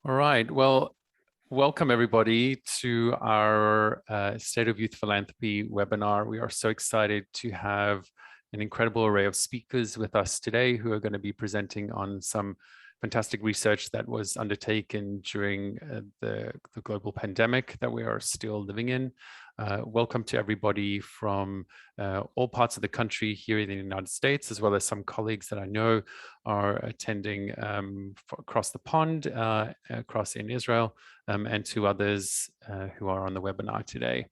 All right. Well, welcome everybody to our State of Youth Philanthropy webinar. We are so excited to have an incredible array of speakers with us today who are going to be presenting on some fantastic research that was undertaken during the global pandemic that we are still living in. Welcome to everybody from all parts of the country here in the United States, as well as some colleagues that I know are attending across the pond, across in Israel, and to others who are on the webinar today.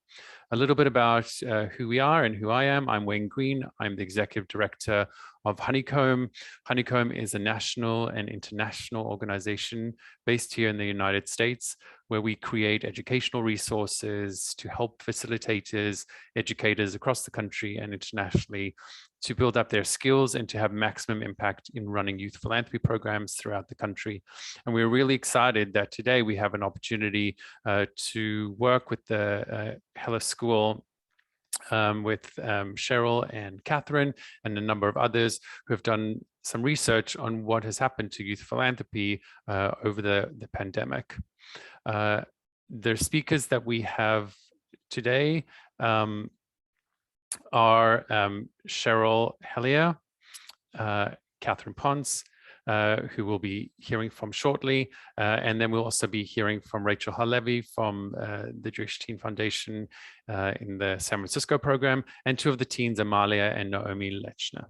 A little bit about who we are and who I am. I'm Wayne Green. I'm the Executive Director of Honeycomb. Honeycomb is a national and international organization based here in the United States, where we create educational resources to help facilitators, educators across the country and internationally to build up their skills and to have maximum impact in running youth philanthropy programs throughout the country. And we're really excited that today we have an opportunity to work with the Heller School with Cheryl and Catherine and a number of others who have done some research on what has happened to youth philanthropy over the pandemic. The speakers that we have today are Cheryl Seller, Catherine Ponce, who we'll be hearing from shortly. And then we'll also be hearing from Rachel Halevi from the Jewish Teen Foundation in the San Francisco program, and two of the teens, Amalia and Naomi Lechner.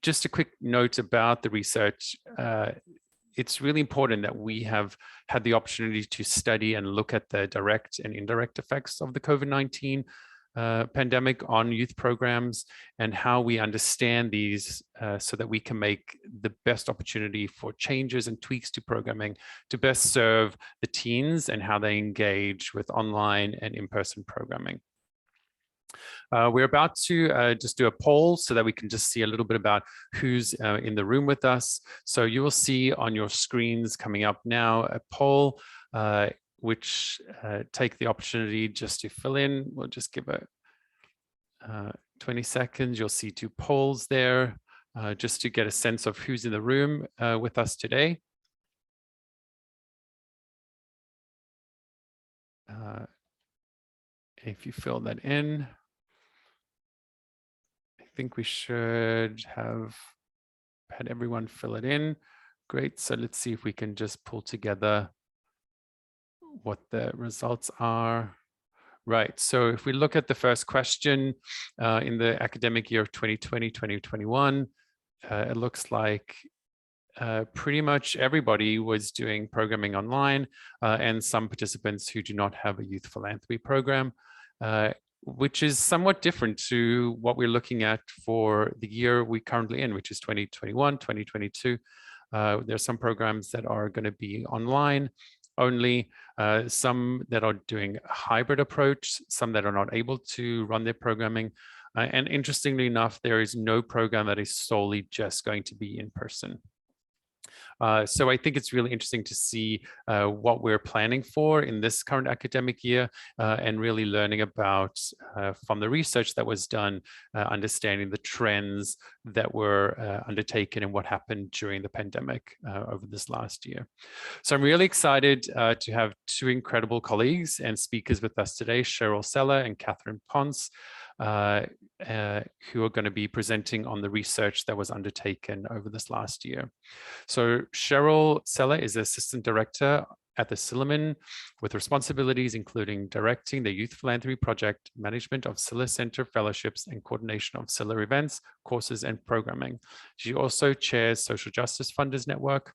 Just a quick note about the research. It's really important that we have had the opportunity to study and look at the direct and indirect effects of the COVID-19 pandemic on youth programs and how we understand these so that we can make the best opportunity for changes and tweaks to programming to best serve the teens and how they engage with online and in-person programming. We're about to just do a poll so that we can just see a little bit about who's in the room with us. So you will see on your screens coming up now a poll which take the opportunity just to fill in. We'll just give it 20 seconds. You'll see two polls there just to get a sense of who's in the room with us today. If you fill that in, I think we should have had everyone fill it in. Great. So let's see if we can just pull together what the results are. Right. So if we look at the first question in the academic year of 2020-2021, it looks like pretty much everybody was doing programming online and some participants who do not have a youth philanthropy program, which is somewhat different to what we're looking at for the year we're currently in, which is 2021, 2022. There are some programs that are going to be online only, some that are doing a hybrid approach, some that are not able to run their programming. And interestingly enough, there is no program that is solely just going to be in person. So I think it's really interesting to see what we're planning for in this current academic year and really learning about from the research that was done, understanding the trends that were undertaken and what happened during the pandemic over this last year. So I'm really excited to have two incredible colleagues and speakers with us today, Cheryl Seller and Catherine Ponce, who are going to be presenting on the research that was undertaken over this last year. So Cheryl Seller is the Assistant Director at the Sillerman with responsibilities including directing the Youth Philanthropy Project, management of Sillerman Center fellowships, and coordination of Siller events, courses, and programming. She also chairs Social Justice Funders Network,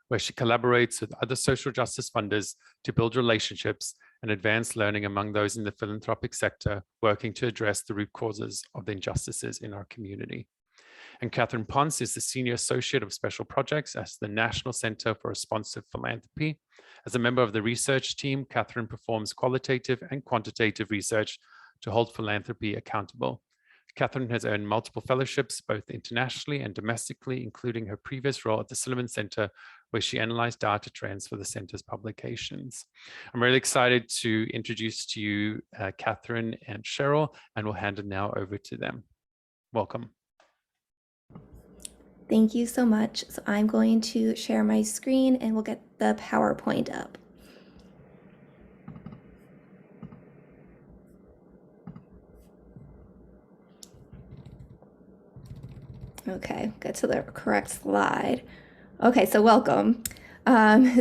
where she collaborates with other social justice funders to build relationships and advance learning among those in the philanthropic sector, working to address the root causes of the injustices in our community. And Catherine Ponce is the Senior Associate of Special Projects at the National Center for Responsive Philanthropy. As a member of the research team, Catherine performs qualitative and quantitative research to hold philanthropy accountable. Catherine has earned multiple fellowships, both internationally and domestically, including her previous role at the Sillerman Center, where she analyzed data trends for the center's publications. I'm really excited to introduce to you Catherine and Cheryl, and we'll hand it now over to them. Welcome. Thank you so much. So I'm going to share my screen and we'll get the PowerPoint up. Okay, get to the correct slide. Okay, so welcome.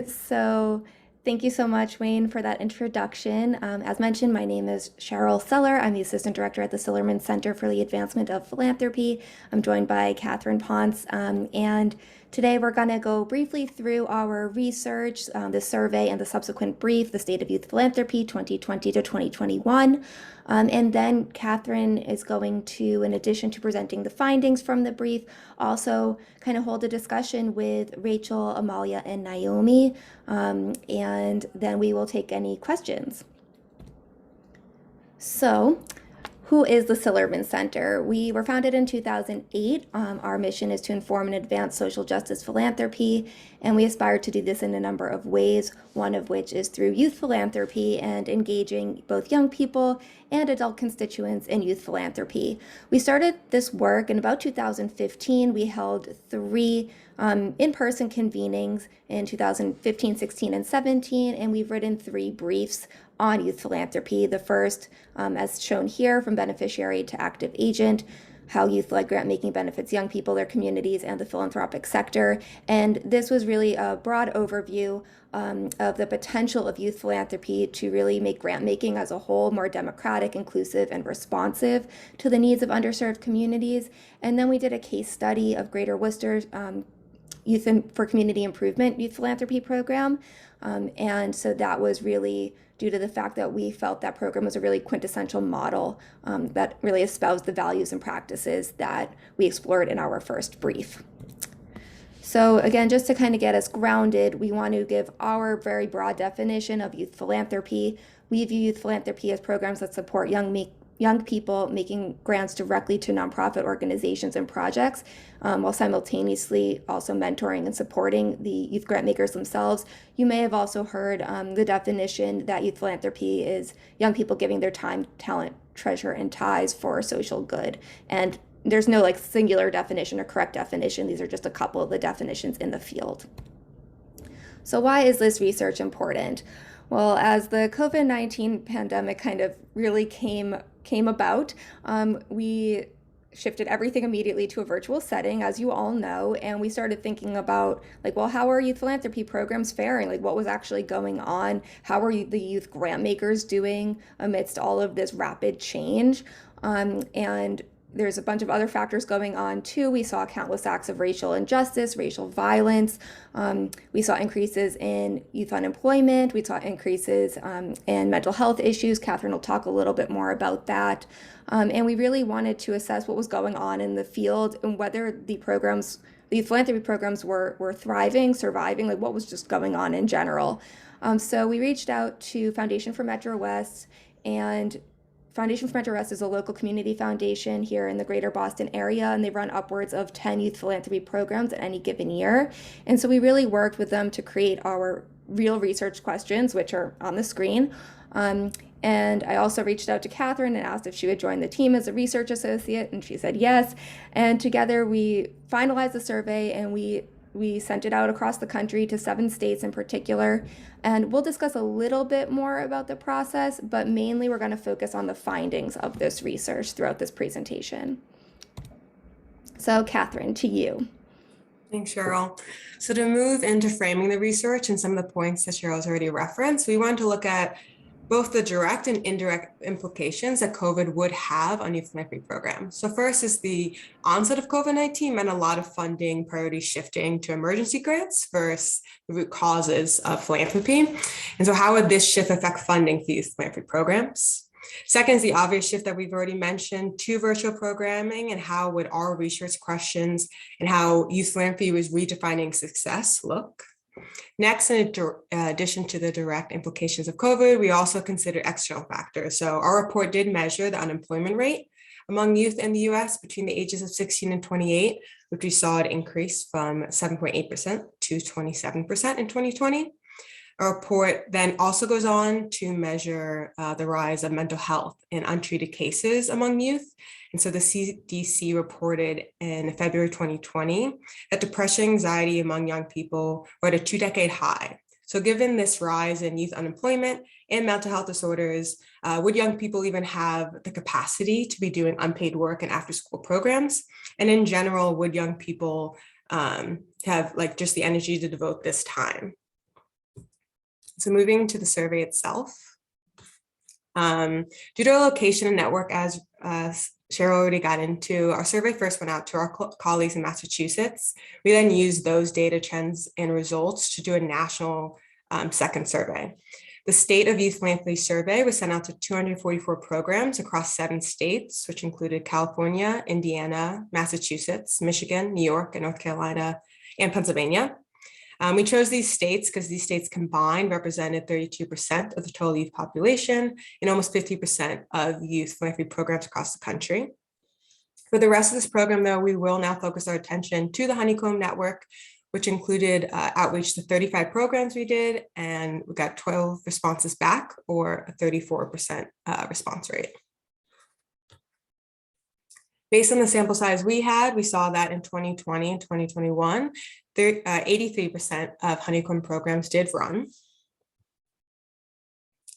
So thank you so much, Wayne, for that introduction. As mentioned, my name is Cheryl Seller. I'm the Assistant Director at the Sillerman Center for the Advancement of Philanthropy. I'm joined by Catherine Ponce, and today we're going to go briefly through our research, the survey, and the subsequent brief, the State of Youth Philanthropy 2020 to 2021. And then Catherine is going to, in addition to presenting the findings from the brief, also kind of hold a discussion with Rachel, Amalia, and Naomi, and then we will take any questions. So, who is the Sillerman Center? We were founded in 2008. Our mission is to inform and advance social justice philanthropy, and we aspire to do this in a number of ways, one of which is through youth philanthropy and engaging both young people and adult constituents in youth philanthropy. We started this work in about 2015. We held 3 in-person convenings in 2015, 16, and 17, and we've written 3 briefs on youth philanthropy. The first, as shown here, from beneficiary to active agent, how youth-led grant-making benefits young people, their communities, and the philanthropic sector. And this was really a broad overview of the potential of youth philanthropy to really make grant-making as a whole more democratic, inclusive, and responsive to the needs of underserved communities. And then we did a case study of Greater Worcester's Youth for Community Improvement Youth Philanthropy Program. And so that was really due to the fact that we felt that program was a really quintessential model that really espoused the values and practices that we explored in our first brief. So again, just to kind of get us grounded, we want to give our very broad definition of youth philanthropy. We view youth philanthropy as programs that support young people making grants directly to nonprofit organizations and projects, while simultaneously also mentoring and supporting the youth grant makers themselves. You may have also heard the definition that youth philanthropy is young people giving their time, talent, treasure, and ties for social good. And there's no singular definition or correct definition. These are just a couple of the definitions in the field. So why is this research important? Well, as the COVID-19 pandemic kind of really came about, we shifted everything immediately to a virtual setting, as you all know, and we started thinking about well, how are youth philanthropy programs faring? What was actually going on? How are the youth grant makers doing amidst all of this rapid change? And there's a bunch of other factors going on too. We saw countless acts of racial injustice, racial violence. We saw increases in youth unemployment. We saw increases in mental health issues. Catherine will talk a little bit more about that. And we really wanted to assess what was going on in the field and whether the youth philanthropy programs were thriving, surviving, what was just going on in general. So we reached out to Foundation for Metro West, and Foundation for Metro West is a local community foundation here in the greater Boston area, and they run upwards of 10 youth philanthropy programs at any given year. And so we really worked with them to create our real research questions, which are on the screen. And I also reached out to Catherine and asked if she would join the team as a research associate, and she said yes. And together we finalized the survey, and we sent it out across the country to 7 states in particular. And we'll discuss a little bit more about the process, but mainly we're going to focus on the findings of this research throughout this presentation. So Catherine, to you. Thanks, Cheryl. So to move into framing the research and some of the points that Cheryl's already referenced, we wanted to look at both the direct and indirect implications that COVID would have on youth philanthropy programs. So first is the onset of COVID-19 meant a lot of funding priorities shifting to emergency grants versus the root causes of philanthropy. And so how would this shift affect funding for youth philanthropy programs? Second is the obvious shift that we've already mentioned to virtual programming, and how would our research questions and how youth philanthropy was redefining success look? Next, in addition to the direct implications of COVID, we also considered external factors. So our report did measure the unemployment rate among youth in the US between the ages of 16 and 28, which we saw it increase from 7.8% to 27% in 2020. A report then also goes on to measure the rise of mental health in untreated cases among youth. And so the CDC reported in February 2020 that depression and anxiety among young people were at a 2-decade high. So given this rise in youth unemployment and mental health disorders, would young people even have the capacity to be doing unpaid work and after-school programs? And in general, would young people have like just the energy to devote this time? So moving to the survey itself, due to our location and network, as Cheryl already got into, our survey first went out to our colleagues in Massachusetts. We then used those data trends and results to do a national second survey. The State of Youth Philanthropy survey was sent out to 244 programs across 7 states, which included California, Indiana, Massachusetts, Michigan, New York, and North Carolina, and Pennsylvania. We chose these states because these states combined represented 32% of the total youth population and almost 50% of youth philanthropy programs across the country. For the rest of this program, though, we will now focus our attention to the Honeycomb network, which included outreach to 35 programs we did, and we got 12 responses back, or a 34% response rate. Based on the sample size we had, we saw that in 2020 and 2021, 83% of Honeycomb programs did run.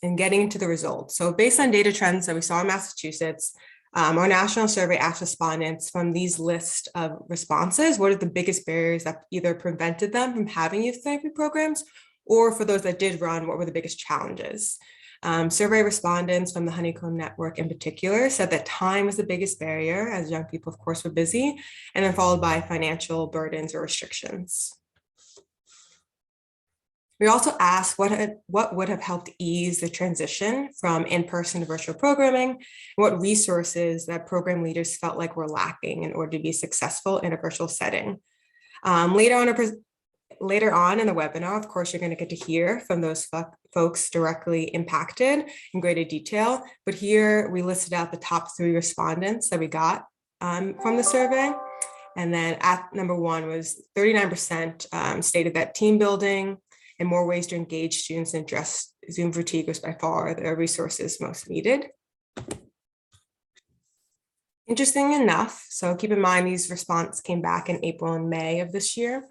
And getting into the results. So based on data trends that we saw in Massachusetts, our national survey asked respondents from these list of responses, what are the biggest barriers that either prevented them from having youth therapy programs, or for those that did run, what were the biggest challenges? Survey respondents from the Honeycomb network in particular said that time was the biggest barrier, as young people, of course, were busy, and then followed by financial burdens or restrictions. We also asked what would have helped ease the transition from in-person to virtual programming, and what resources that program leaders felt like were lacking in order to be successful in a virtual setting. Later on in the webinar, of course, you're going to get to hear from those folks directly impacted in greater detail. But here we listed out the top 3 respondents that we got from the survey. And then at number 1 was 39% stated that team building and more ways to engage students and address Zoom fatigue was by far the resources most needed. Interesting enough, so keep in mind these responses came back in April and May of this year,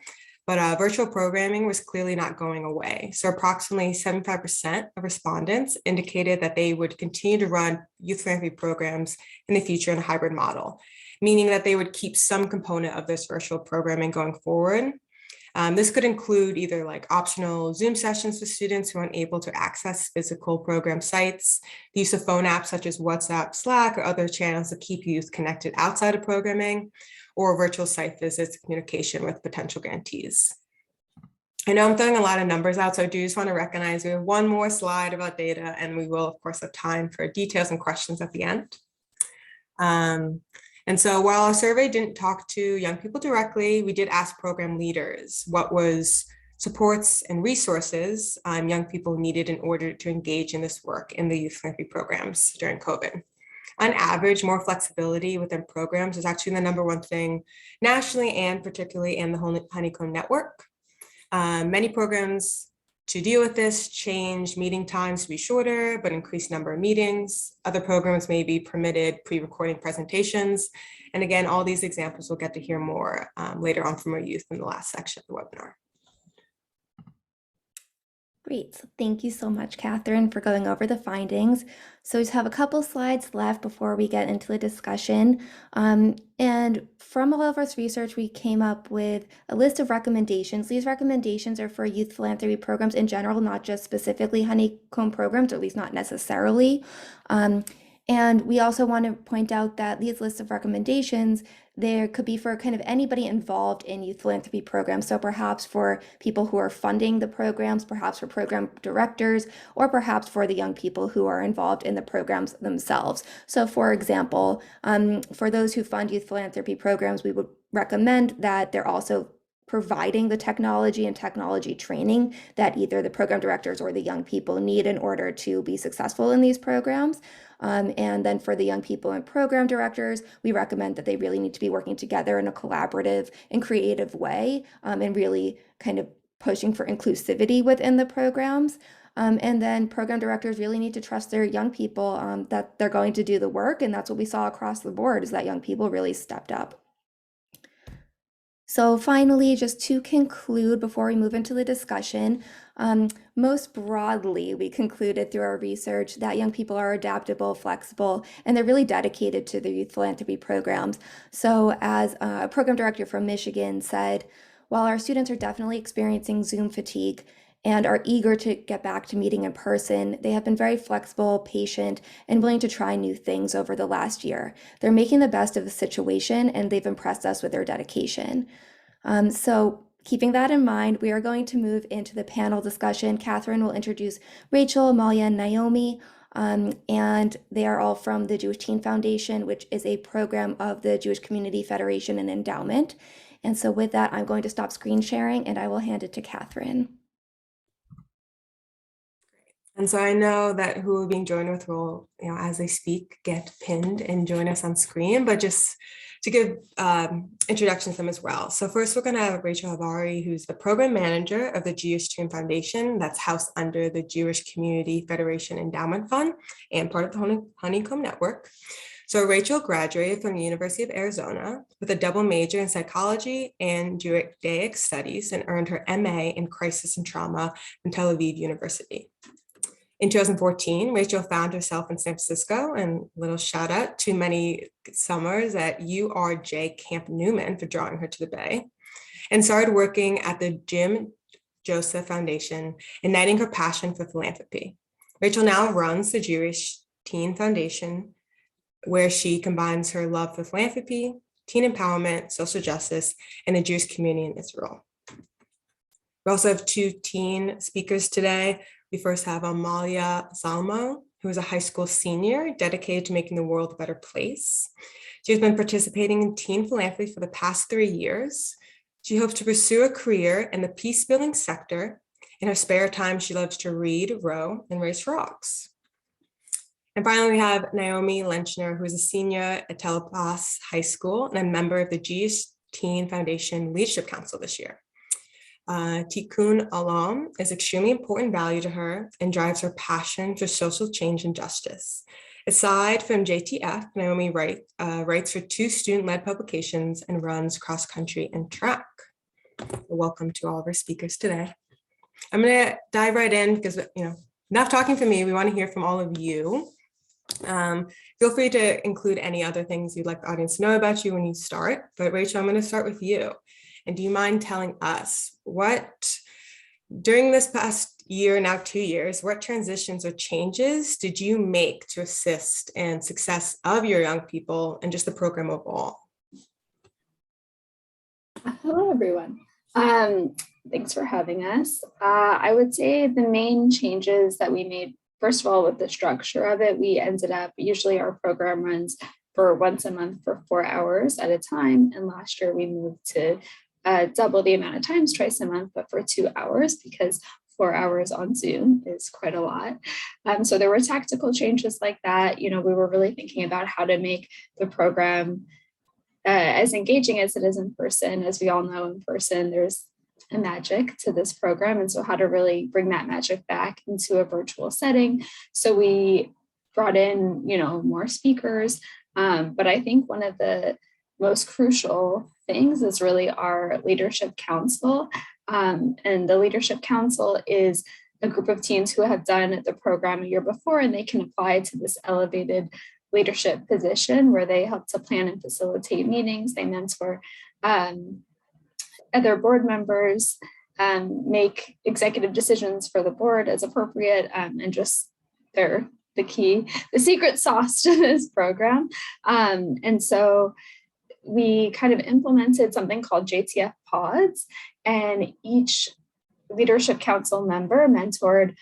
but virtual programming was clearly not going away. So approximately 75% of respondents indicated that they would continue to run youth philanthropy programs in the future in a hybrid model, meaning that they would keep some component of this virtual programming going forward. This could include either like optional Zoom sessions for students who aren't able to access physical program sites, the use of phone apps such as WhatsApp, Slack, or other channels to keep youth connected outside of programming, or virtual site visits, communication with potential grantees. I know I'm throwing a lot of numbers out, so I do just want to recognize we have one more slide about data, and we will, of course, have time for details and questions at the end. And so while our survey didn't talk to young people directly, we did ask program leaders what was supports and resources young people needed in order to engage in this work in the youth philanthropy programs during COVID. On average, more flexibility within programs is actually the #1 thing nationally and particularly in the Honeycomb network. Many programs to deal with this change meeting times to be shorter, but increased number of meetings. Other programs may be permitted pre-recording presentations. And again, all these examples we'll get to hear more later on from our youth in the last section of the webinar. Great. So thank you so much, Catherine, for going over the findings. So we just have a couple slides left before we get into the discussion. And from all of our research, we came up with a list of recommendations. These recommendations are for youth philanthropy programs in general, not just specifically Honeycomb programs, or at least not necessarily. And we also want to point out that these lists of recommendations, there could be for kind of anybody involved in youth philanthropy programs. So perhaps for people who are funding the programs, perhaps for program directors, or perhaps for the young people who are involved in the programs themselves. So for example, for those who fund youth philanthropy programs, we would recommend that they're also providing the technology and technology training that either the program directors or the young people need in order to be successful in these programs. And then for the young people and program directors, we recommend that they really need to be working together in a collaborative and creative way, and really kind of pushing for inclusivity within the programs. And then program directors really need to trust their young people that they're going to do the work. And that's what we saw across the board, is that young people really stepped up. So finally, just to conclude before we move into the discussion, most broadly, we concluded through our research that young people are adaptable, flexible, and they're really dedicated to their youth philanthropy programs. So as a program director from Michigan said, while our students are definitely experiencing Zoom fatigue and are eager to get back to meeting in person, they have been very flexible, patient, and willing to try new things over the last year. They're making the best of the situation, and they've impressed us with their dedication. So keeping that in mind, we are going to move into the panel discussion. Catherine will introduce Rachel, Amalia, and Naomi, and they are all from the Jewish Teen Foundation, which is a program of the Jewish Community Federation and Endowment. And so with that, I'm going to stop screen sharing, and I will hand it to Catherine. And so I know that who we're being joined with will, as they speak, get pinned and join us on screen, but just to give introductions to them as well. So first, we're going to have Rachel Halevi, who's the program manager of the Jewish Teen Foundation, that's housed under the Jewish Community Federation Endowment Fund and part of the Honeycomb Network. So Rachel graduated from the University of Arizona with a double major in psychology and Judaic studies and earned her MA in crisis and trauma from Tel Aviv University. In 2014, Rachel found herself in San Francisco, and a little shout out to many summers at URJ Camp Newman for drawing her to the Bay, and started working at the Jim Joseph Foundation, igniting her passion for philanthropy. Rachel now runs the Jewish Teen Foundation, where she combines her love for philanthropy, teen empowerment, social justice, and the Jewish community in Israel. We also have two teen speakers today. We first have Amalia Salmo, who is a high school senior dedicated to making the world a better place. She has been participating in teen philanthropy for the past 3 years. She hopes to pursue a career in the peace-building sector. In her spare time, she loves to read, row, and race frogs. And finally, we have Naomi Lenchner, who is a senior at Tel Aviv High School and a member of the Jewish Teen Foundation Leadership Council this year. Tikkun Olam is extremely important value to her and drives her passion for social change and justice. Aside from JTF, Naomi writes for 2 student-led publications and runs cross-country and track. Welcome to all of our speakers today. I'm going to dive right in because, enough talking from me. We want to hear from all of you. Feel free to include any other things you'd like the audience to know about you when you start. But Rachel, I'm going to start with you. And do you mind telling us during this past year, now 2 years, what transitions or changes did you make to assist in success of your young people and just the program overall? Hello, everyone. Thanks for having us. I would say the main changes that we made, first of all, with the structure of it, we ended up, usually our program runs for once a month for 4 hours at a time. And last year we moved to double the amount of times, twice a month, but for 2 hours, because 4 hours on Zoom is quite a lot. So there were tactical changes like that. We were really thinking about how to make the program as engaging as it is in person. As we all know, in person, there's a magic to this program. And so how to really bring that magic back into a virtual setting. So we brought in, more speakers. But I think one of the most crucial things is really our leadership council. And the leadership council is a group of teens who have done the program a year before, and they can apply to this elevated leadership position where they help to plan and facilitate meetings. They mentor other board members, make executive decisions for the board as appropriate, and just they're the secret sauce to this program. And so we kind of implemented something called JTF pods, and each leadership council member mentored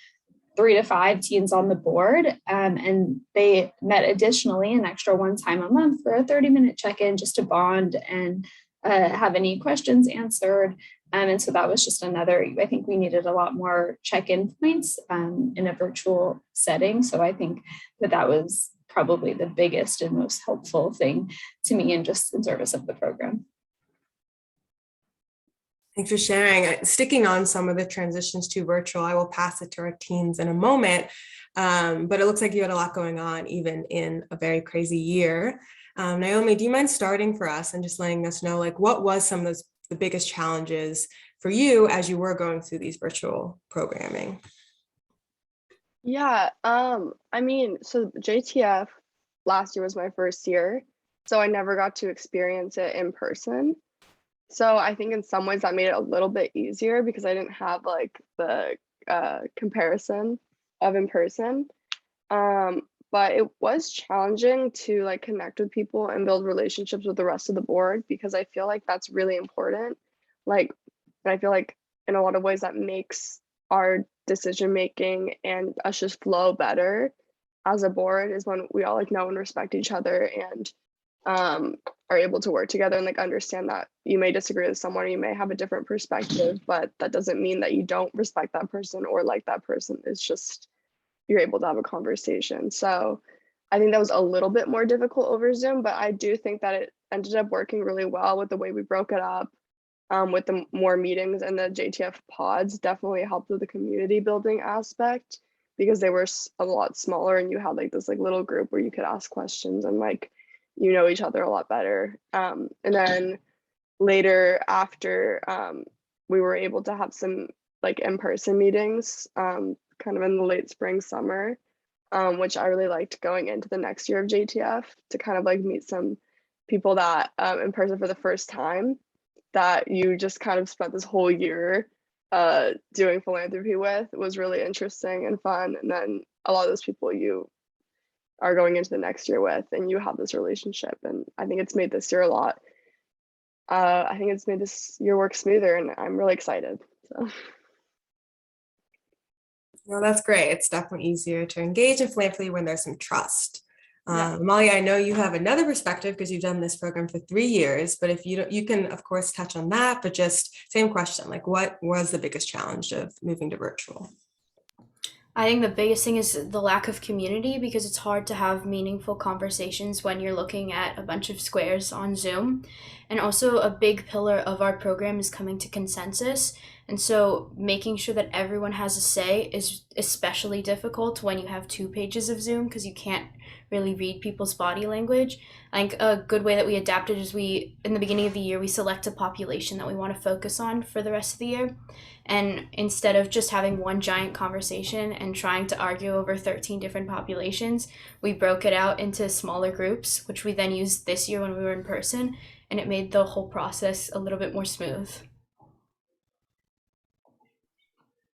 3 to 5 teens on the board. And they met additionally an extra 1 time a month for a 30-minute check-in just to bond and have any questions answered. And so that was just another, I think we needed a lot more check-in points in a virtual setting. So I think that was probably the biggest and most helpful thing to me and just in service of the program. Thanks for sharing. Sticking on some of the transitions to virtual, I will pass it to our teams in a moment. But it looks like you had a lot going on even in a very crazy year. Naomi, do you mind starting for us and just letting us know, like, what was some of the biggest challenges for you as you were going through these virtual programming? Yeah, I mean, so JTF last year was my first year, so I never got to experience it in person. So I think in some ways that made it a little bit easier because I didn't have like the comparison of in person. But it was challenging to like connect with people and build relationships with the rest of the board because I feel like that's really important. Like, and I feel like in a lot of ways that makes our decision making and us just flow better as a board is when we all like know and respect each other and are able to work together and like understand that you may disagree with someone or you may have a different perspective, but that doesn't mean that you don't respect that person or like that person. It's just you're able to have a conversation. So I think that was a little bit more difficult over Zoom, but I do think that it ended up working really well with the way we broke it up, with the more meetings, and the JTF pods definitely helped with the community building aspect because they were a lot smaller and you had like this like little group where you could ask questions and like you know each other a lot better. And then later after we were able to have some like in-person meetings kind of in the late spring, summer, which I really liked going into the next year of JTF to kind of like meet some people that in person for the first time that you just kind of spent this whole year doing philanthropy with. It was really interesting and fun. And then a lot of those people you are going into the next year with, and you have this relationship. And I think it's made this year a lot. I think it's made this year work smoother, and I'm really excited. So. No, that's great. It's definitely easier to engage in philanthropy when there's some trust. Yeah. Molly, I know you have another perspective because you've done this program for 3 years, but if you don't, you can of course touch on that, but just same question, like what was the biggest challenge of moving to virtual? I think the biggest thing is the lack of community because it's hard to have meaningful conversations when you're looking at a bunch of squares on Zoom. And also a big pillar of our program is coming to consensus. And so making sure that everyone has a say is especially difficult when you have 2 pages of Zoom because you can't really read people's body language. I think a good way that we adapted is in the beginning of the year, we select a population that we want to focus on for the rest of the year. And instead of just having one giant conversation and trying to argue over 13 different populations, we broke it out into smaller groups, which we then used this year when we were in person, and it made the whole process a little bit more smooth.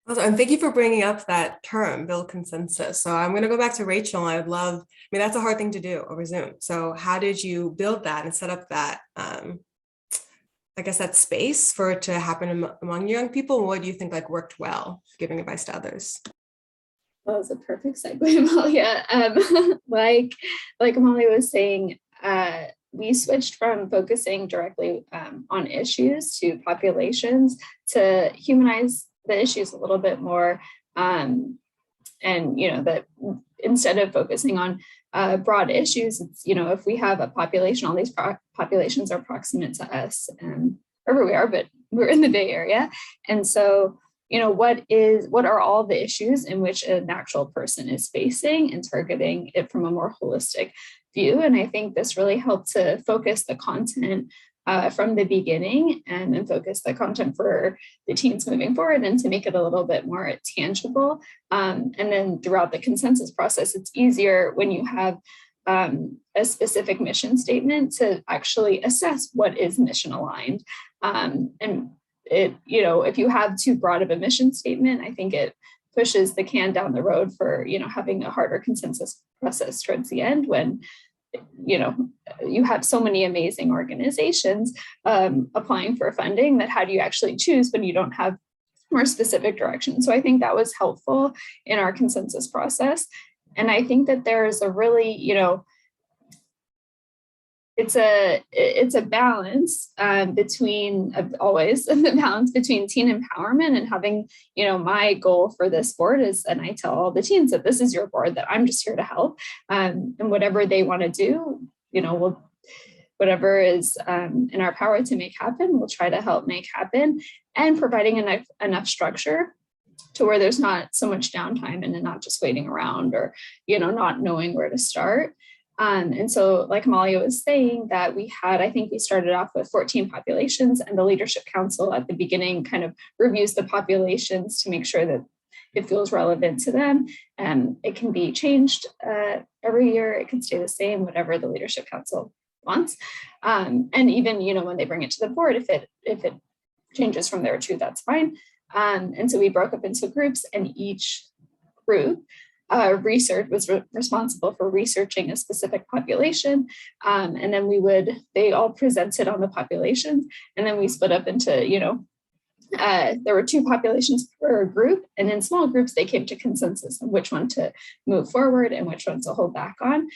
And thank you for bringing up that term, build consensus. So I'm going to go back to Rachel. I mean, that's a hard thing to do over Zoom. So how did you build that and set up that, I guess, that space for it to happen among young people? What do you think like worked well, giving advice to others? That was a perfect segue, Amalia. Like Amalia was saying, we switched from focusing directly on issues to populations to humanize the issues a little bit more, and that instead of focusing on broad issues, it's if we have a population, all these populations are proximate to us wherever we are, but we're in the Bay Area, and so what are all the issues in which a natural person is facing and targeting it from a more holistic view. And I think this really helped to focus the content from the beginning and focus the content for the teams moving forward and to make it a little bit more tangible. And then throughout the consensus process, it's easier when you have a specific mission statement to actually assess what is mission aligned. And it, if you have too broad of a mission statement, I think it pushes the can down the road for, having a harder consensus process towards the end when you have so many amazing organizations applying for funding that how do you actually choose when you don't have more specific direction? So I think that was helpful in our consensus process. And I think that there's a really, it's a balance between always the balance between teen empowerment and having, my goal for this board is, and I tell all the teens that this is your board, that I'm just here to help, and whatever they want to do, whatever is in our power to make happen, we'll try to help make happen, and providing enough structure to where there's not so much downtime and then not just waiting around or, not knowing where to start. And so like Amalia was saying, that I think we started off with 14 populations, and the Leadership Council at the beginning kind of reviews the populations to make sure that it feels relevant to them. It can be changed every year. It can stay the same, whatever the Leadership Council wants. And even, when they bring it to the board, if it changes from there too, that's fine. And so we broke up into groups, and each group was responsible for researching a specific population. And then they all presented on the populations, and then we split up into, there were 2 populations per group, and in small groups, they came to consensus on which one to move forward and which one to hold back on.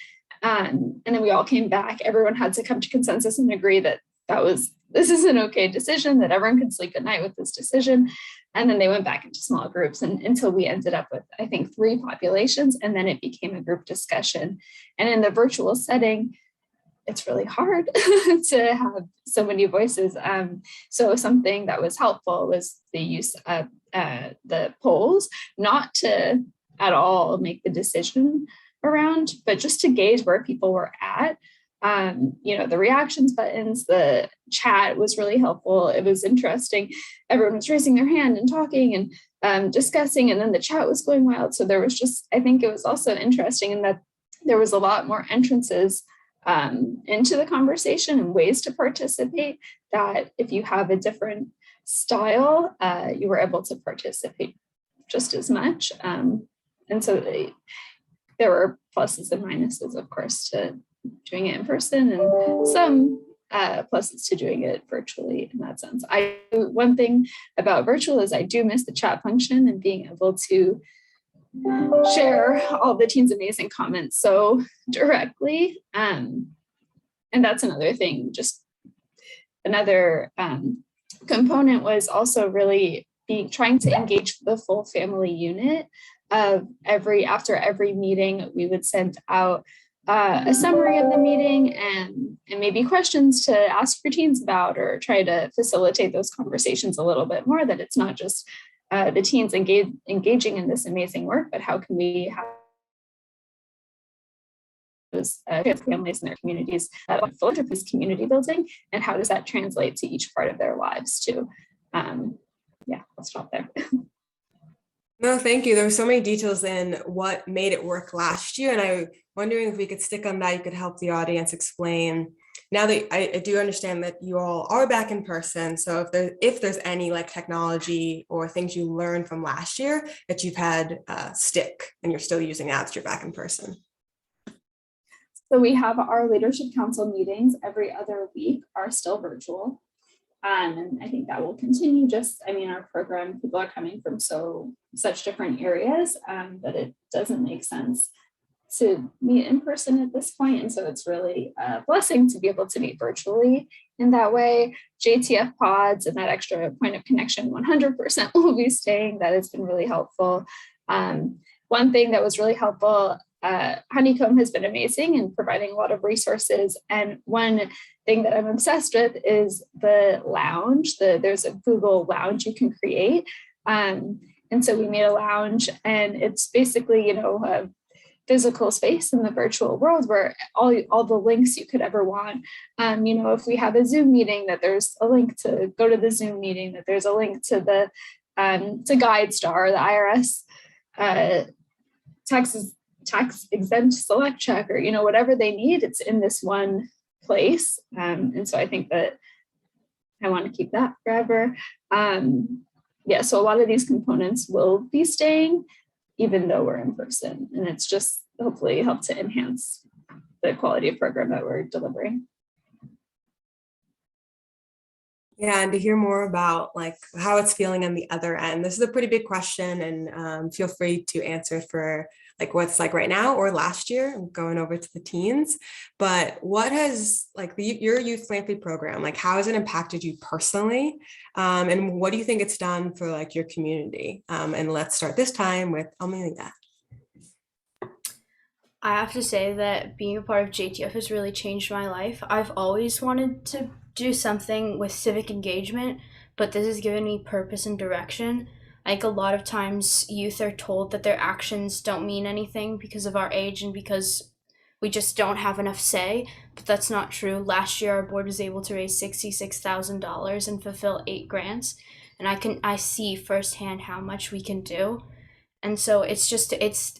And then we all came back. Everyone had to come to consensus and agree that this is an okay decision, that everyone could sleep at night with this decision. And then they went back into small groups until we ended up with, I think, 3 populations, and then it became a group discussion. And in the virtual setting, it's really hard to have so many voices. So something that was helpful was the use of the polls, not to at all make the decision around, but just to gauge where people were at. The reactions buttons, the chat was really helpful. It was interesting. Everyone was raising their hand and talking and discussing, and then the chat was going wild. So there was I think it was also interesting in that there was a lot more entrances into the conversation and ways to participate, that if you have a different style, you were able to participate just as much. And so there were pluses and minuses, of course, to doing it in person, and some pluses to doing it virtually in that sense. One thing about virtual is I do miss the chat function and being able to share all the teens' amazing comments so directly. And that's another thing. Just another component was also really trying to engage the full family unit. After every meeting, we would send out a summary of the meeting and maybe questions to ask your teens about, or try to facilitate those conversations a little bit more, that it's not just the teens engaging in this amazing work, but how can we have those families in their communities, philanthropy is community building, and how does that translate to each part of their lives too? I'll stop there. No, thank you. There were so many details in what made it work last year, and I'm wondering if we could stick on that. You could help the audience explain. Now that I do understand that you all are back in person, so if there's any like technology or things you learned from last year that you've had stick and you're still using now that you're back in person. So we have our Leadership Council meetings every other week are still virtual. And I think that will continue. Our program, people are coming from such different areas that it doesn't make sense to meet in person at this point. And so it's really a blessing to be able to meet virtually in that way. JTF pods and that extra point of connection 100% will be staying. That has been really helpful. One thing that was really helpful, Honeycomb has been amazing in providing a lot of resources. And one thing that I'm obsessed with is the lounge. There's a Google lounge you can create. And so we made a lounge, and it's basically, a physical space in the virtual world where all the links you could ever want. If we have a Zoom meeting, that there's a link to go to the Zoom meeting, that there's a link to the to GuideStar, the IRS tax exempt select check, or whatever they need, it's in this one place. And so I think that I want to keep that forever. So a lot of these components will be staying even though we're in person, and it's just hopefully help to enhance the quality of program that we're delivering. Yeah, and to hear more about like how it's feeling on the other end. This is a pretty big question, and feel free to answer for like what's like right now or last year. I'm going over to the teens, but what has like your youth philanthropy program, like how has it impacted you personally? And what do you think it's done for like your community? And let's start this time with Amelia. I have to say that being a part of JTF has really changed my life. I've always wanted to do something with civic engagement, but this has given me purpose and direction. Like, a lot of times youth are told that their actions don't mean anything because of our age and because we just don't have enough say, but that's not true. Last year our board was able to raise $66,000 and fulfill 8 grants, and I see firsthand how much we can do. And so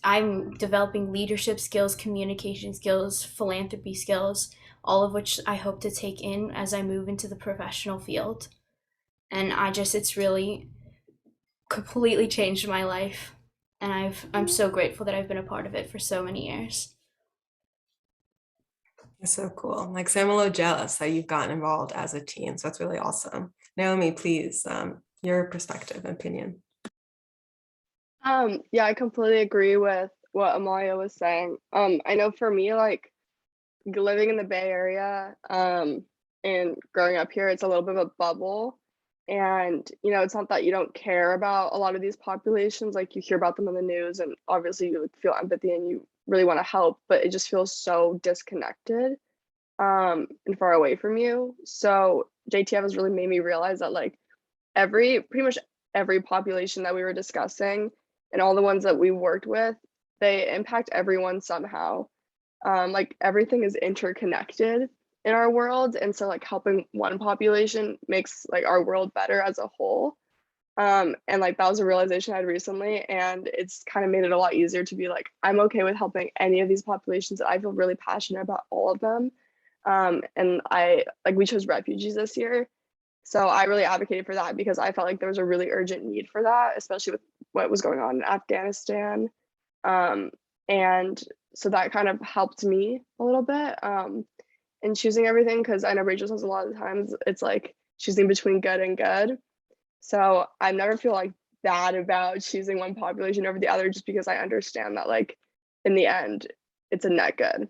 I'm developing leadership skills, communication skills, philanthropy skills, all of which I hope to take in as I move into the professional field. And it's really completely changed my life. And I'm so grateful that I've been a part of it for so many years. It's so cool. Like, so I'm a little jealous that you've gotten involved as a teen. So that's really awesome. Naomi, please, your perspective and opinion. Yeah, I completely agree with what Amalia was saying. I know for me, like, living in the Bay Area, and growing up here, it's a little bit of a bubble. And, it's not that you don't care about a lot of these populations, like you hear about them in the news, and obviously you feel empathy and you really want to help, but it just feels so disconnected, and far away from you. So JTF has really made me realize that, like, pretty much every population that we were discussing and all the ones that we worked with, they impact everyone somehow. Like, everything is interconnected in our world, and so, like, helping one population makes, like, our world better as a whole. And, like, that was a realization I had recently, and it's kind of made it a lot easier to be like, I'm okay with helping any of these populations. I feel really passionate about all of them. And we chose refugees this year, so I really advocated for that because I felt like there was a really urgent need for that, especially with what was going on in Afghanistan. And so that kind of helped me a little bit in choosing everything, because I know Rachel says a lot of the times it's like choosing between good and good. So I never feel like bad about choosing one population over the other, just because I understand that, like, in the end, it's a net good.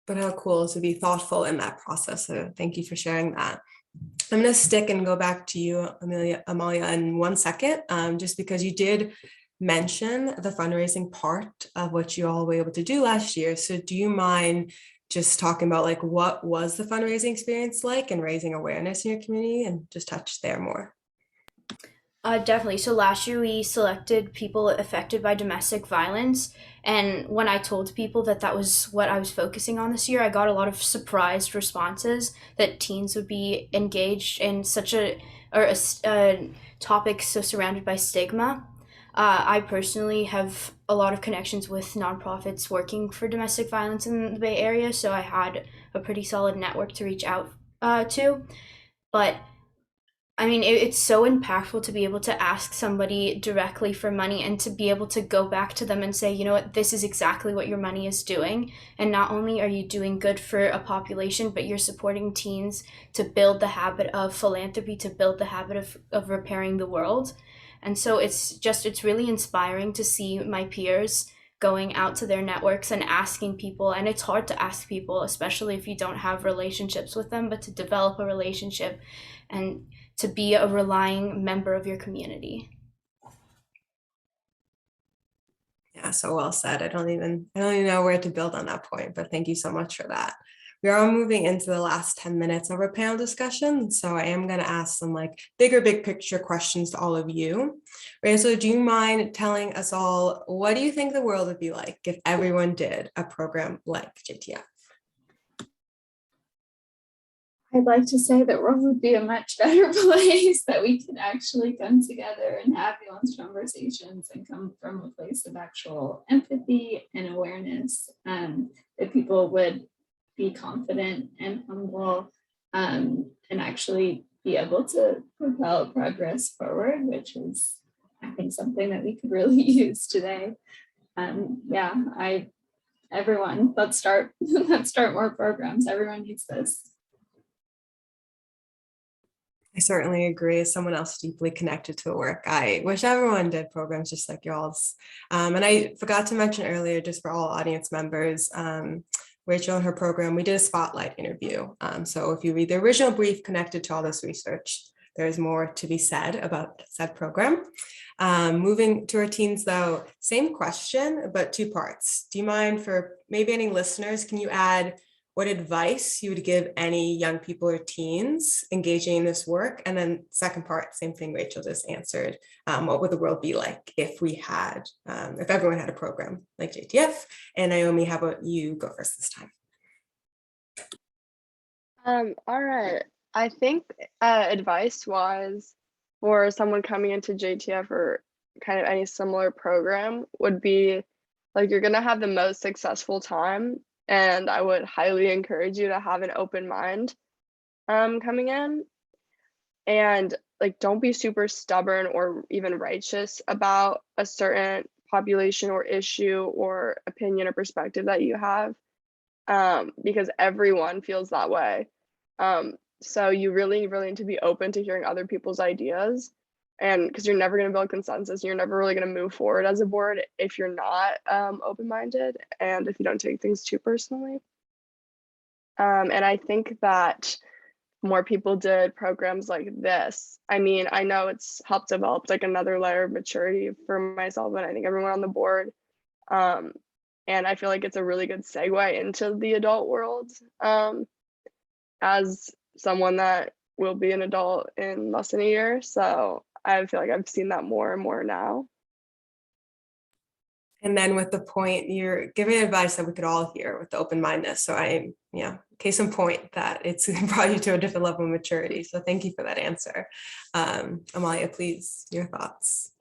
But how cool to be thoughtful in that process. So thank you for sharing that. I'm going to stick and go back to you, Amalia, in 1 second, just because you did mention the fundraising part of what you all were able to do last year. So do you mind just talking about, like, what was the fundraising experience like and raising awareness in your community, and just touch there more? Definitely. So last year we selected people affected by domestic violence. And when I told people that that was what I was focusing on this year, I got a lot of surprised responses that teens would be engaged in such a topic so surrounded by stigma. I personally have a lot of connections with nonprofits working for domestic violence in the Bay Area, so I had a pretty solid network to reach out to. But I mean, it's so impactful to be able to ask somebody directly for money and to be able to go back to them and say, you know what, this is exactly what your money is doing. And not only are you doing good for a population, but you're supporting teens to build the habit of philanthropy, to build the habit of repairing the world. And so it's really inspiring to see my peers going out to their networks and asking people. And it's hard to ask people, especially if you don't have relationships with them, but to develop a relationship and to be a relying member of your community. Yeah, so well said. I don't even know where to build on that point, but thank you so much for that. We are moving into the last 10 minutes of our panel discussion. So I am going to ask some, like, big picture questions to all of you. Rachel, do you mind telling us all, what do you think the world would be like if everyone did a program like JTF? I'd like to say that world would be a much better place, that we can actually come together and have nuanced conversations and come from a place of actual empathy and awareness, that people would be confident and humble, and actually be able to propel progress forward, which is, I think, something that we could really use today. Everyone, let's start more programs. Everyone needs this. I certainly agree. As someone else deeply connected to work, I wish everyone did programs just like y'all's. And I forgot to mention earlier, just for all audience members, Rachel and her program, we did a spotlight interview. So if you read the original brief connected to all this research, there's more to be said about said program. Moving to our teens though, same question, but two parts. Do you mind, for maybe any listeners, can you add what advice you would give any young people or teens engaging in this work? And then second part, same thing Rachel just answered. What would the world be like if we had, if everyone had a program like JTF? And Naomi, how about you go first this time? All right. I think advice-wise for someone coming into JTF or kind of any similar program would be like, you're gonna have the most successful time, and I would highly encourage you to have an open mind coming in, and like, don't be super stubborn or even righteous about a certain population or issue or opinion or perspective that you have, because everyone feels that way. So you really need to be open to hearing other people's ideas, and because you're never going to build consensus, you're never really going to move forward as a board if you're not open-minded and if you don't take things too personally. And I think that more people did programs like this. I mean, I know it's helped develop like another layer of maturity for myself and I think everyone on the board. And I feel like it's a really good segue into the adult world. As someone that will be an adult in less than a year. So I feel like I've seen that more and more now. And then with the point, you're giving advice that we could all hear with the open-mindedness. So case in point that it's brought you to a different level of maturity. So thank you for that answer. Amalia, please, your thoughts.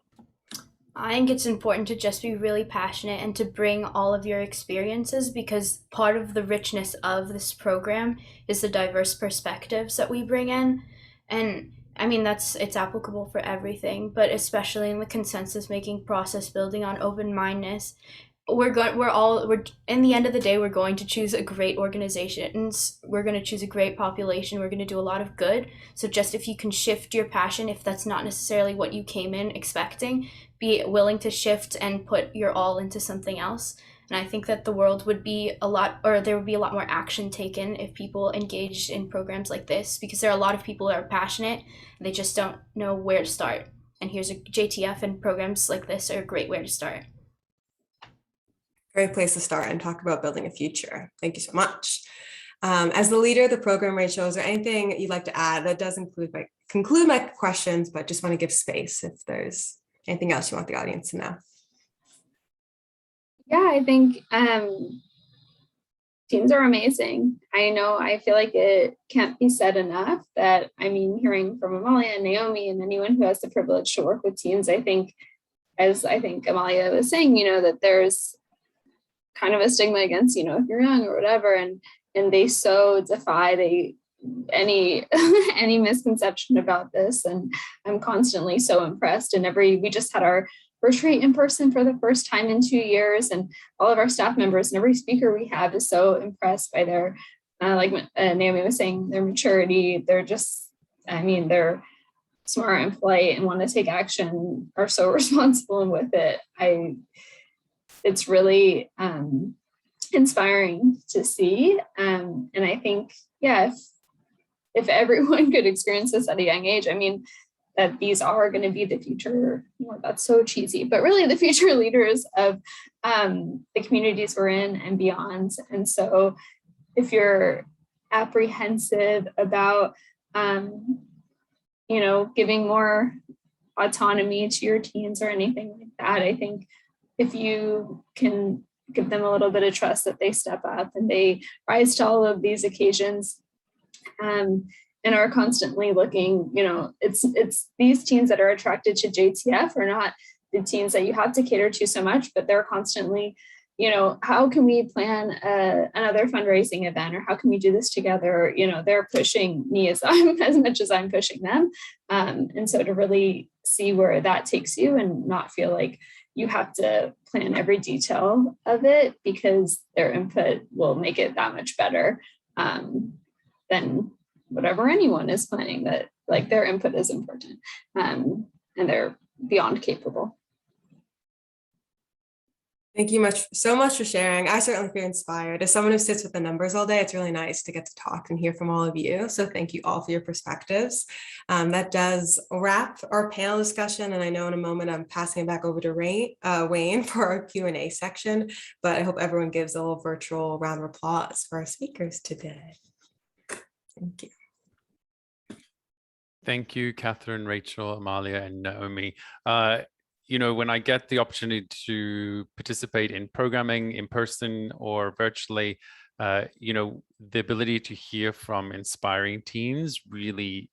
I think it's important to just be really passionate and to bring all of your experiences, because part of the richness of this program is the diverse perspectives that we bring in. And I mean, it's applicable for everything, but especially in the consensus making process, building on open-mindedness. We're in the end of the day, we're going to choose a great organizations. We're going to choose a great population. We're going to do a lot of good. So just if you can shift your passion, if that's not necessarily what you came in expecting, be willing to shift and put your all into something else. And I think that the world would be there would be a lot more action taken if people engaged in programs like this, because there are a lot of people that are passionate, and they just don't know where to start. And here's a JTF, and programs like this are a great way to start. Great place to start and talk about building a future. Thank you so much. As the leader of the program, Rachel, is there anything you'd like to add? That does conclude my questions, but just want to give space if there's anything else you want the audience to know. Yeah, I think teens are amazing. I feel like it can't be said enough that, I mean, hearing from Amalia and Naomi and anyone who has the privilege to work with teens, I think, as I think Amalia was saying, that there's kind of a stigma against, if you're young or whatever, and they so defy any misconception about this. And I'm constantly so impressed. And we just had our retreat in person for the first time in 2 years, and all of our staff members and every speaker we have is so impressed by their, like Naomi was saying, their maturity. They're just, they're smart and polite and want to take action, are so responsible and with it. It's really inspiring to see. And I think, if everyone could experience this at a young age, that these are going to be the future, that's so cheesy, but really the future leaders of the communities we're in and beyond. And so if you're apprehensive about, giving more autonomy to your teens or anything like that, I think if you can give them a little bit of trust that they step up and they rise to all of these occasions, and are constantly looking, it's these teens that are attracted to JTF are not the teens that you have to cater to so much, but they're constantly, how can we plan another fundraising event, or how can we do this together? They're pushing me as much as I'm pushing them. And so to really see where that takes you and not feel like you have to plan every detail of it, because their input will make it that much better than whatever anyone is planning. That like their input is important, and they're beyond capable. Thank you so much for sharing. I certainly feel inspired. As someone who sits with the numbers all day, it's really nice to get to talk and hear from all of you. So thank you all for your perspectives. That does wrap our panel discussion. And I know in a moment I'm passing it back over to Wayne for our Q&A section, but I hope everyone gives a little virtual round of applause for our speakers today. Thank you. Thank you, Catherine, Rachel, Amalia, and Naomi. When I get the opportunity to participate in programming in person or virtually, the ability to hear from inspiring teams really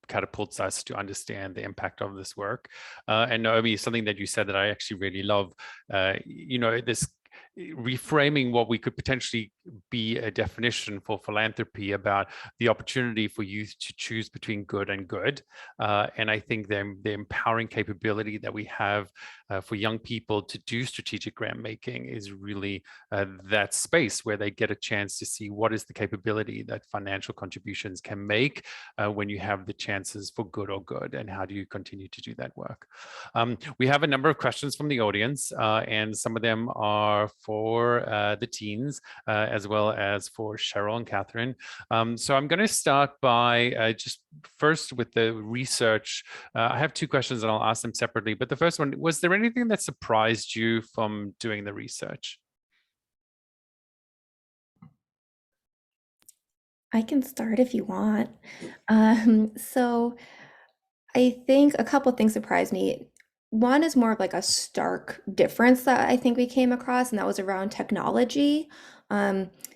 catapults us to understand the impact of this work. And Naomi, something that you said that I actually really love, this reframing what we could potentially be a definition for philanthropy about the opportunity for youth to choose between good and good. And I think the empowering capability that we have for young people to do strategic grant making is really that space where they get a chance to see what is the capability that financial contributions can make when you have the chances for good or good, and how do you continue to do that work. We have a number of questions from the audience, and some of them are for the teens as well as for Cheryl and Catherine. So I'm going to start by just first with the research. I have two questions and I'll ask them separately, but the first one, was there anything that surprised you from doing the research? I can start if you want. So I think a couple things surprised me. One is more of like a stark difference that I think we came across, and that was around technology.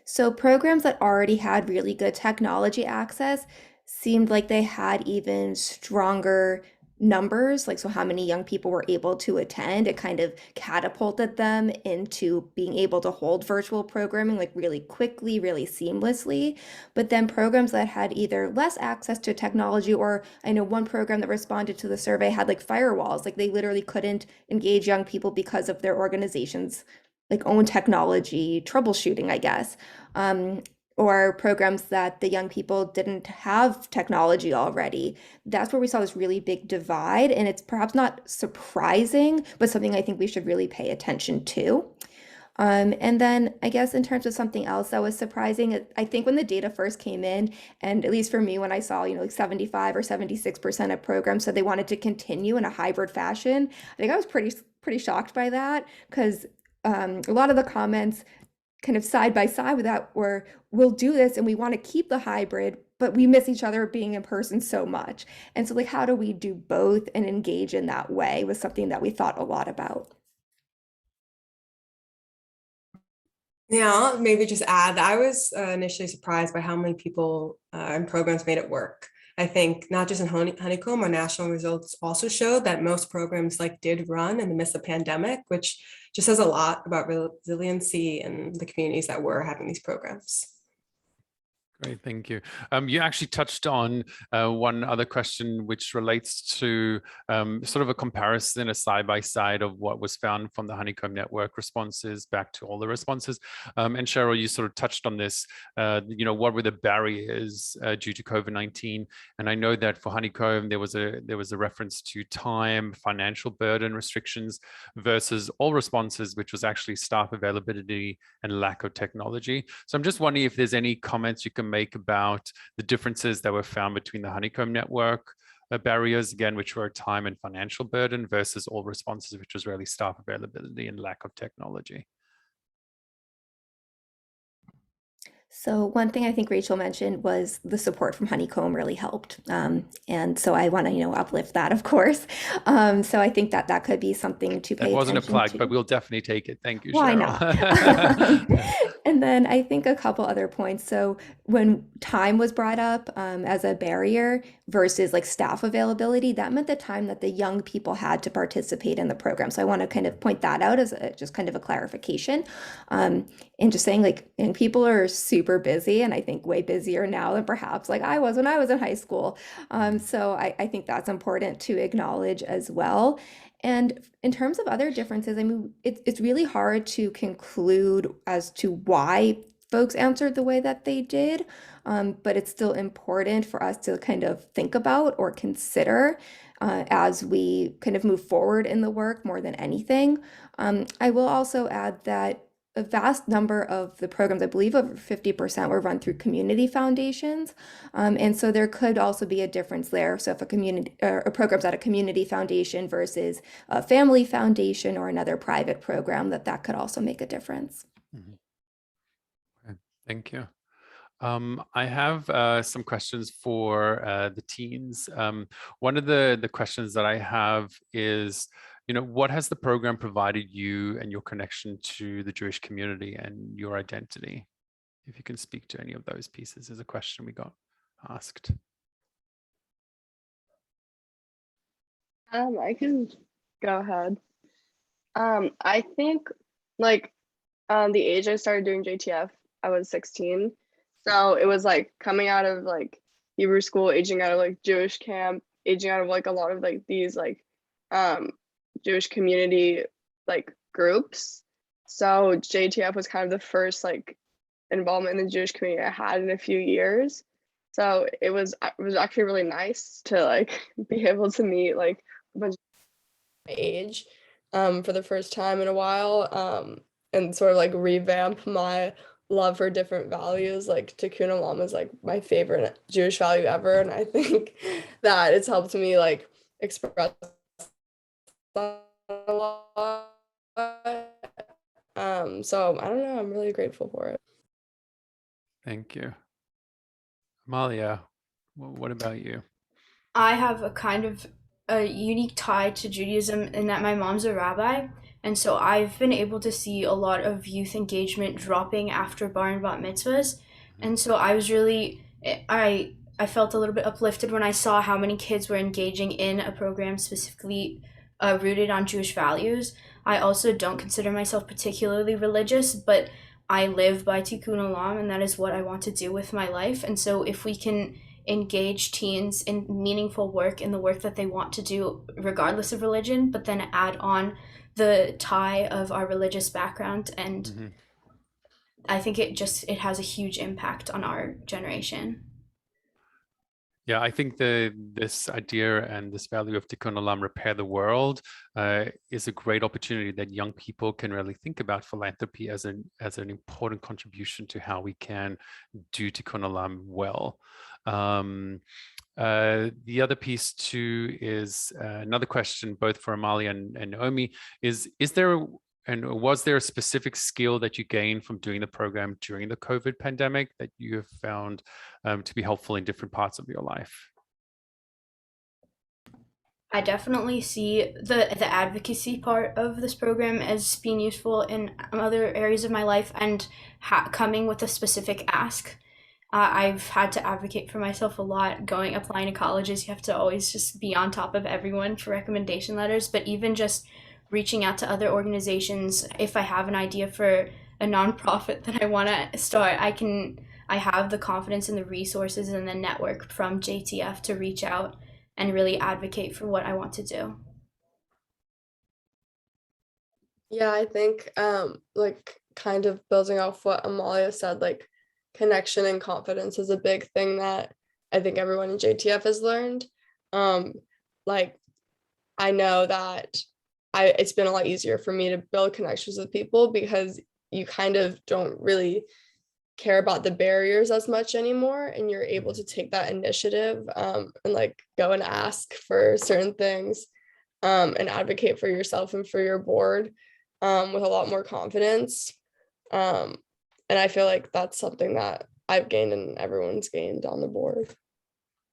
So programs that already had really good technology access seemed like they had even stronger numbers, like so how many young people were able to attend. It kind of catapulted them into being able to hold virtual programming like really quickly, really seamlessly. But then programs that had either less access to technology, or I know one program that responded to the survey had like firewalls, like they literally couldn't engage young people because of their organization's like own technology troubleshooting, I guess. Or programs that the young people didn't have technology already. That's where we saw this really big divide, and it's perhaps not surprising, but something I think we should really pay attention to. And then I guess in terms of something else that was surprising, I think when the data first came in, and at least for me, when I saw, like 75 or 76% of programs said they wanted to continue in a hybrid fashion, I think I was pretty shocked by that, because a lot of the comments kind of side by side with that were, we'll do this and we want to keep the hybrid, but we miss each other being in person so much. And so like, how do we do both and engage in that way was something that we thought a lot about. Yeah, I'll maybe just add that I was initially surprised by how many people and programs made it work. I think not just in Honeycomb, our national results also showed that most programs did run in the midst of the pandemic, which just says a lot about resiliency and the communities that were having these programs. Great, thank you. You actually touched on one other question, which relates to sort of a comparison, a side-by-side of what was found from the Honeycomb Network responses back to all the responses. And Cheryl, you sort of touched on this, what were the barriers due to COVID-19? And I know that for Honeycomb, there was a reference to time, financial burden restrictions versus all responses, which was actually staff availability and lack of technology. So I'm just wondering if there's any comments you can make about the differences that were found between the Honeycomb Network barriers, again, which were time and financial burden, versus all responses, which was really staff availability and lack of technology. So one thing I think Rachel mentioned was the support from Honeycomb really helped. And so I want to, uplift that, of course. So I think that could be something to pay attention to. That wasn't a plug, but we'll definitely take it. Thank you, Why Cheryl. not? And then I think a couple other points. So when time was brought up as a barrier versus like staff availability, that meant the time that the young people had to participate in the program. So I want to kind of point that out as just kind of a clarification. And just saying and people are super busy, and I think way busier now than perhaps like I was when I was in high school. So I think that's important to acknowledge as well. And in terms of other differences, I mean, it's really hard to conclude as to why folks answered the way that they did, but it's still important for us to kind of think about or consider as we kind of move forward in the work more than anything. I will also add that a vast number of the programs, I believe over 50%, were run through community foundations. And so there could also be a difference there. So if a program's at a community foundation versus a family foundation or another private program, that could also make a difference. Mhm. Okay, thank you. I have some questions for the teens. One of the questions that I have is, what has the program provided you and your connection to the Jewish community and your identity? If you can speak to any of those pieces, is a question we got asked. I can go ahead. I think like the age I started doing JTF, I was 16. So it was like coming out of like Hebrew school, aging out of like Jewish camp, aging out of like a lot of like these like Jewish community like groups. So JTF was kind of the first like involvement in the Jewish community I had in a few years. So it was actually really nice to like be able to meet like a bunch of my age for the first time in a while, and sort of like revamp my love for different values. Like Tikkun Olam is like my favorite Jewish value ever, and I think that it's helped me like express that a lot. So I don't know, I'm really grateful for it. Thank you. Amalia, what about you? I have a kind of a unique tie to Judaism in that my mom's a rabbi, and so I've been able to see a lot of youth engagement dropping after bar and bat mitzvahs, and so I was really I felt a little bit uplifted when I saw how many kids were engaging in a program specifically rooted on Jewish values. I also don't consider myself particularly religious, but I live by Tikkun Olam, and that is what I want to do with my life. And so if we can engage teens in meaningful work in the work that they want to do regardless of religion, but then add on the tie of our religious background, and I think it has a huge impact on our generation. Yeah, I think this idea and this value of Tikkun Olam, repair the world, is a great opportunity that young people can really think about philanthropy as an important contribution to how we can do Tikkun Olam well. The other piece too is another question, both for Amalia and Naomi, is there and was there a specific skill that you gained from doing the program during the COVID pandemic that you have found to be helpful in different parts of your life? I definitely see the advocacy part of this program as being useful in other areas of my life, and coming with a specific ask. I've had to advocate for myself a lot. Applying to colleges, you have to always just be on top of everyone for recommendation letters, but even just reaching out to other organizations. If I have an idea for a nonprofit that I want to start, I have the confidence and the resources and the network from JTF to reach out and really advocate for what I want to do. Yeah, I think like kind of building off what Amalia said, like connection and confidence is a big thing that I think everyone in JTF has learned. Like I know that it's been a lot easier for me to build connections with people because you kind of don't really care about the barriers as much anymore, and you're able to take that initiative and like go and ask for certain things and advocate for yourself and for your board with a lot more confidence. And I feel like that's something that I've gained and everyone's gained on the board.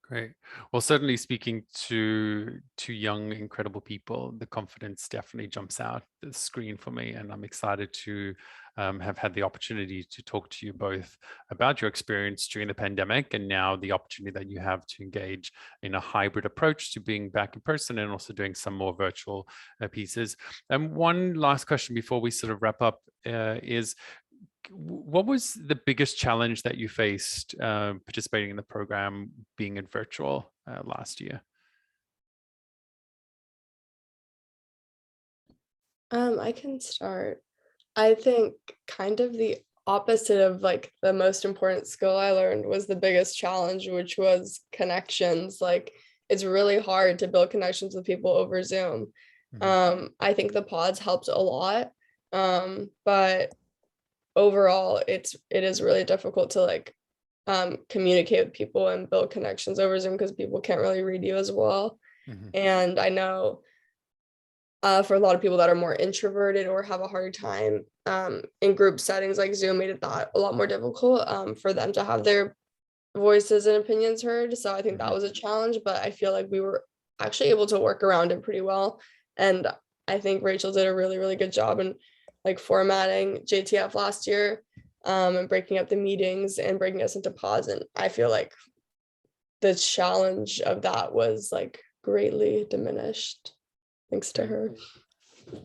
Great. Well, certainly speaking to young, incredible people, the confidence definitely jumps out the screen for me. And I'm excited to have had the opportunity to talk to you both about your experience during the pandemic, and now the opportunity that you have to engage in a hybrid approach to being back in person and also doing some more virtual pieces. And one last question before we sort of wrap up is, what was the biggest challenge that you faced participating in the program, being in virtual last year? I can start. I think kind of the opposite of like the most important skill I learned was the biggest challenge, which was connections. Like it's really hard to build connections with people over Zoom. I think the pods helped a lot, but overall it is really difficult to like communicate with people and build connections over Zoom because people can't really read you as well. And I know for a lot of people that are more introverted or have a hard time in group settings, like Zoom made it that a lot more difficult for them to have their voices and opinions heard. So I think that was a challenge, but I feel like we were actually able to work around it pretty well. And I think Rachel did a really, really good job in like formatting JTF last year and breaking up the meetings and breaking us into pods. And I feel like the challenge of that was like greatly diminished thanks to her.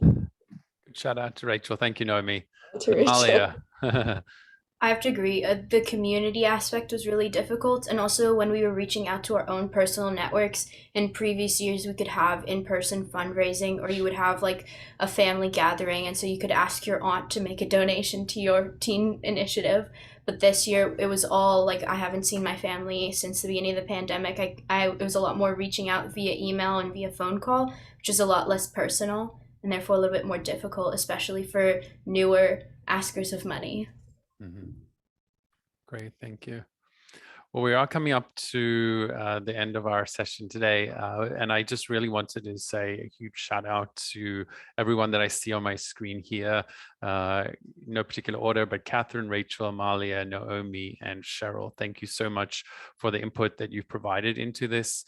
Good shout out to Rachel. Thank you, Naomi. To Rachel. Amalia. I have to agree. The community aspect was really difficult. And also when we were reaching out to our own personal networks in previous years, we could have in-person fundraising, or you would have like a family gathering. And so you could ask your aunt to make a donation to your teen initiative. But this year it was all like, I haven't seen my family since the beginning of the pandemic. It was a lot more reaching out via email and via phone call, which is a lot less personal and therefore a little bit more difficult, especially for newer askers of money. Great, thank you. Well, we are coming up to the end of our session today, and I just really wanted to say a huge shout out to everyone that I see on my screen here, no particular order, but Catherine, Rachel, Amalia, Naomi, and Cheryl. Thank you so much for the input that you've provided into this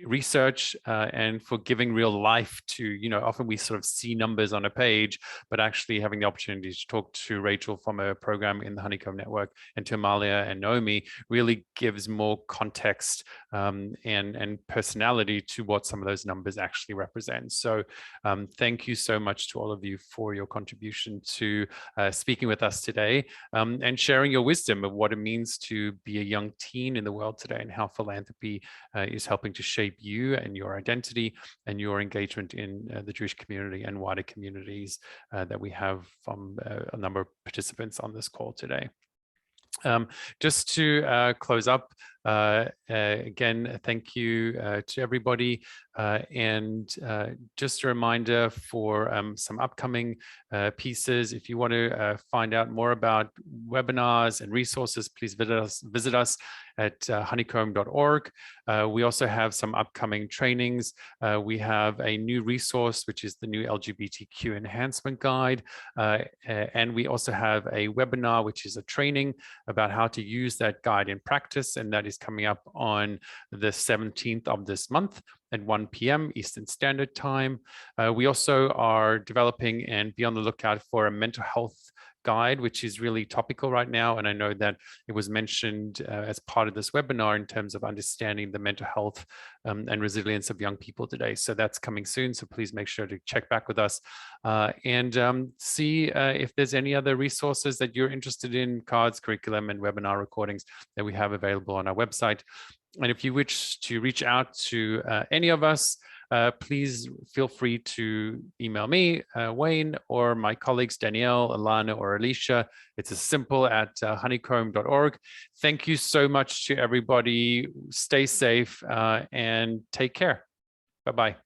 research and for giving real life to, often we sort of see numbers on a page, but actually having the opportunity to talk to Rachel from a program in the Honeycomb Network and to Amalia and Naomi really gives more context and personality to what some of those numbers actually represent. So thank you so much to all of you for your contribution to speaking with us today and sharing your wisdom of what it means to be a young teen in the world today and how philanthropy is helping to shape you and your identity and your engagement in the Jewish community and wider communities that we have from a number of participants on this call today. Just to close up, again, thank you to everybody. And just a reminder for some upcoming pieces. If you want to find out more about webinars and resources, please visit us at honeycomb.org. We also have some upcoming trainings. We have a new resource, which is the new LGBTQ enhancement guide. And we also have a webinar, which is a training about how to use that guide in practice. And that is coming up on the 17th of this month at 1 p.m. Eastern Standard Time. We also are developing and be on the lookout for a mental health guide, which is really topical right now. And I know that it was mentioned as part of this webinar in terms of understanding the mental health and resilience of young people today. So that's coming soon. So please make sure to check back with us and see if there's any other resources that you're interested in, cards, curriculum, and webinar recordings that we have available on our website. And if you wish to reach out to any of us, please feel free to email me, Wayne, or my colleagues, Danielle, Alana, or Alicia. It's as simple at honeycomb.org. Thank you so much to everybody. Stay safe and take care. Bye-bye.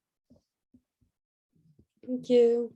Thank you.